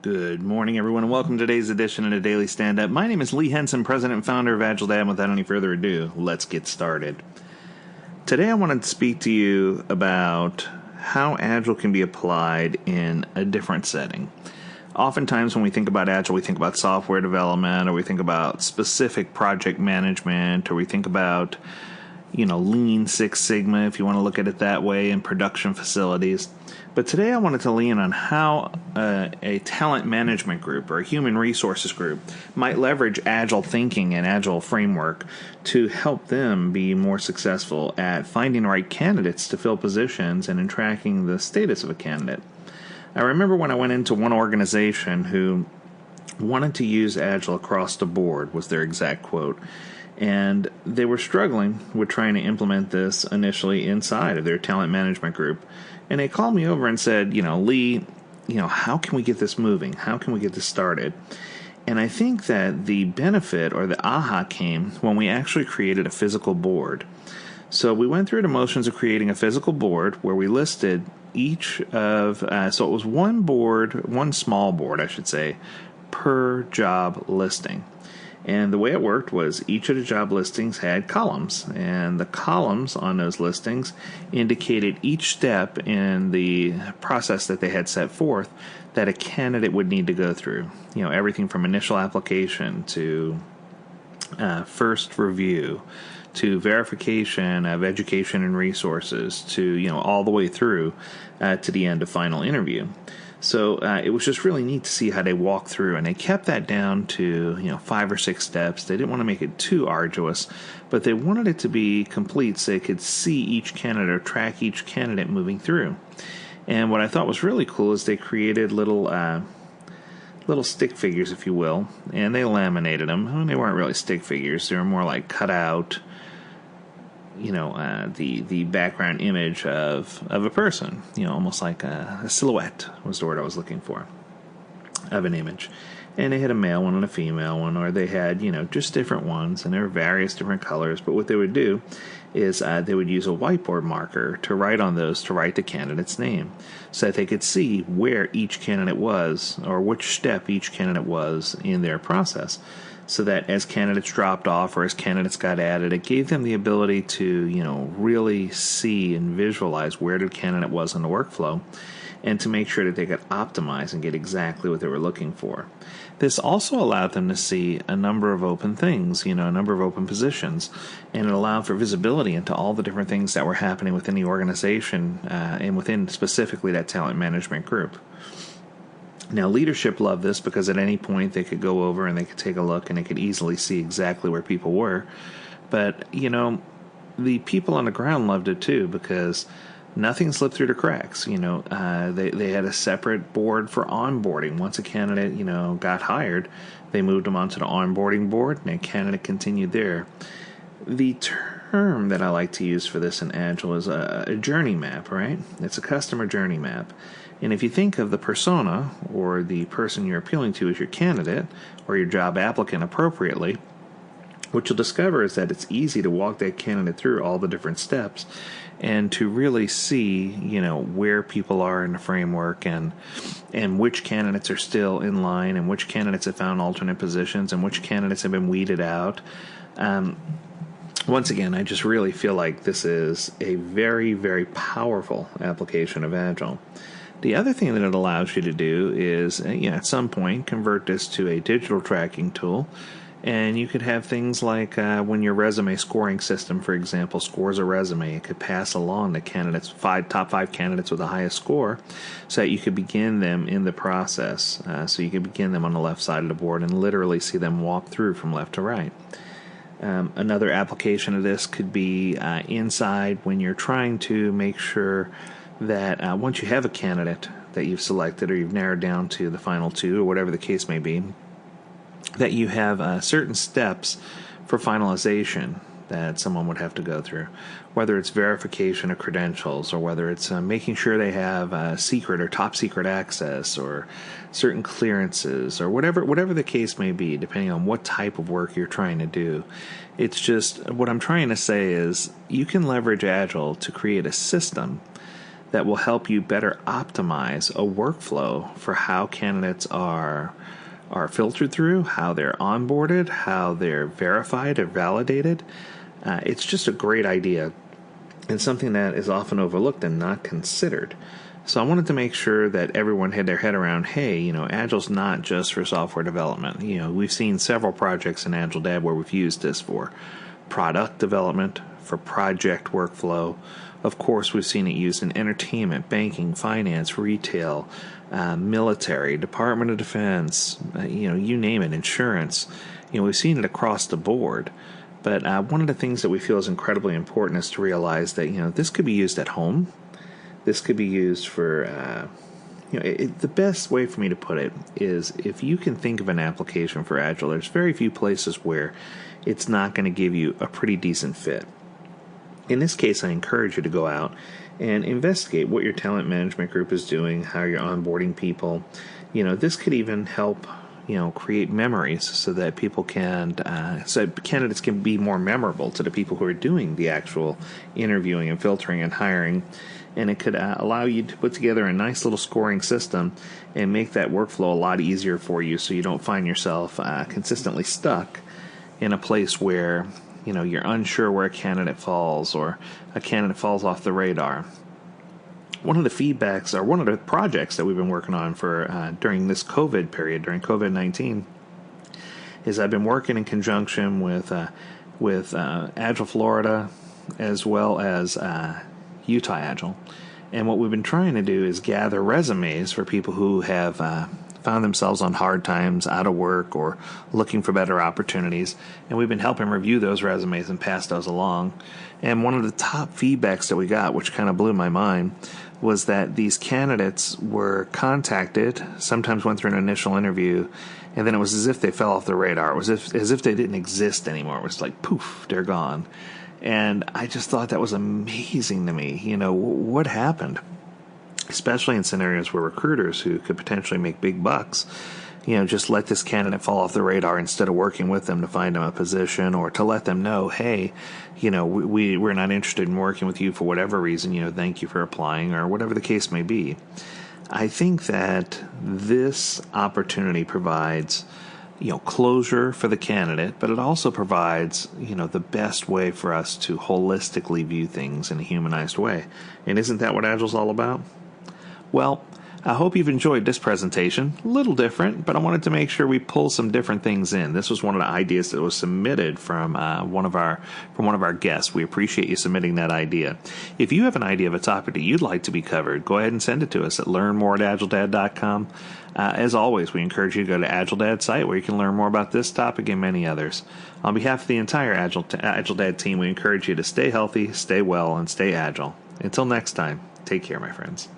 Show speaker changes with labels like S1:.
S1: Good morning, everyone, and welcome to today's edition of the Daily Stand-Up. My name is Lee Henson, president and founder of Agile. And without any further ado, let's get started. Today I wanted to speak to you about how Agile can be applied in a different setting. Oftentimes when we think about Agile, we think about software development, or we think about specific project management, or we think about, Lean Six Sigma, if you want to look at it that way, in production facilities. But today I wanted to lean on how a talent management group or a human resources group might leverage Agile thinking and Agile framework to help them be more successful at finding the right candidates to fill positions and in tracking the status of a candidate. I remember when I went into one organization who wanted to use Agile across the board, was their exact quote. And they were struggling with trying to implement this initially inside of their talent management group. And they called me over and said, Lee, how can we get this moving? How can we get this started? And I think that the benefit or the aha came when we actually created a physical board. So we went through the motions of creating a physical board where we listed each of, so it was one small board, I should say, per job listing. And the way it worked was each of the job listings had columns, and the columns on those listings indicated each step in the process that they had set forth that a candidate would need to go through. Everything from initial application to first review to verification of education and resources to, all the way through to the end of final interview. So it was just really neat to see how they walked through, and they kept that down to 5 or 6 steps. They didn't want to make it too arduous, but they wanted it to be complete so they could see each candidate or track each candidate moving through. And what I thought was really cool is they created little stick figures, if you will, and they laminated them. I mean, they weren't really stick figures; they were more like cut out. The background image of a person, almost like a silhouette was the word I was looking for, of an image. And they had a male one and a female one, or they had, just different ones, and there were various different colors. But what they would do is they would use a whiteboard marker to write on those, to write the candidate's name, so that they could see where each candidate was, or which step each candidate was in their process. So that as candidates dropped off or as candidates got added, it gave them the ability to, really see and visualize where the candidate was in the workflow, and to make sure that they could optimize and get exactly what they were looking for. This also allowed them to see a number of open things, a number of open positions, and it allowed for visibility into all the different things that were happening within the organization and within specifically that talent management group. Now, leadership loved this because at any point they could go over and they could take a look and they could easily see exactly where people were. But, the people on the ground loved it too because nothing slipped through the cracks. They had a separate board for onboarding. Once a candidate, got hired, they moved them onto the onboarding board and a candidate continued there. The term that I like to use for this in Agile is a journey map, right? It's a customer journey map. And if you think of the persona or the person you're appealing to as your candidate or your job applicant appropriately, what you'll discover is that it's easy to walk that candidate through all the different steps and to really see, where people are in the framework and which candidates are still in line and which candidates have found alternate positions and which candidates have been weeded out. Once again, I just really feel like this is a very, very powerful application of Agile. The other thing that it allows you to do is, at some point, convert this to a digital tracking tool. And you could have things like when your resume scoring system, for example, scores a resume, it could pass along the candidates, top 5 candidates with the highest score, so that you could begin them in the process. So you could begin them on the left side of the board and literally see them walk through from left to right. Another application of this could be inside when you're trying to make sure that once you have a candidate that you've selected or you've narrowed down to the final 2 or whatever the case may be, that you have certain steps for finalization that someone would have to go through, whether it's verification of credentials or whether it's making sure they have secret or top secret access or certain clearances or whatever the case may be, depending on what type of work you're trying to do. It's just, what I'm trying to say is you can leverage Agile to create a system that will help you better optimize a workflow for how candidates are filtered through, how they're onboarded, how they're verified or validated. It's just a great idea and something that is often overlooked and not considered. So I wanted to make sure that everyone had their head around, hey, Agile's not just for software development. We've seen several projects in Agile Dev where we've used this for product development, for project workflow. Of course, we've seen it used in entertainment, banking, finance, retail, military, Department of Defense, you name it, insurance. We've seen it across the board. But one of the things that we feel is incredibly important is to realize that, this could be used at home. This could be used for, the best way for me to put it is if you can think of an application for Agile, there's very few places where it's not going to give you a pretty decent fit. In this case, I encourage you to go out and investigate what your talent management group is doing, how you're onboarding people. This could even help, create memories so that people can, so candidates can be more memorable to the people who are doing the actual interviewing and filtering and hiring. And it could allow you to put together a nice little scoring system and make that workflow a lot easier for you so you don't find yourself consistently stuck in a place where, you're unsure where a candidate falls or a candidate falls off the radar. One of the feedbacks or one of the projects that we've been working on for during this COVID period, during COVID-19, is I've been working in conjunction with Agile Florida as well as Utah Agile. And what we've been trying to do is gather resumes for people who have found themselves on hard times, out of work, or looking for better opportunities. And we've been helping review those resumes and pass those along. And one of the top feedbacks that we got, which kind of blew my mind, was that these candidates were contacted, sometimes went through an initial interview, and then it was as if they fell off the radar. It was as if they didn't exist anymore. It was like, poof, they're gone. And I just thought that was amazing to me. What happened? Especially in scenarios where recruiters who could potentially make big bucks, just let this candidate fall off the radar instead of working with them to find them a position or to let them know, hey, we're not interested in working with you for whatever reason, thank you for applying or whatever the case may be. I think that this opportunity provides closure for the candidate, but it also provides, the best way for us to holistically view things in a humanized way. And isn't that what Agile's all about? Well, I hope you've enjoyed this presentation. A little different, but I wanted to make sure we pull some different things in. This was one of the ideas that was submitted from one of our guests. We appreciate you submitting that idea. If you have an idea of a topic that you'd like to be covered, go ahead and send it to us at learnmore@agiledad.com. As always, we encourage you to go to AgileDad's site where you can learn more about this topic and many others. On behalf of the entire AgileDad team, we encourage you to stay healthy, stay well, and stay agile. Until next time, take care, my friends.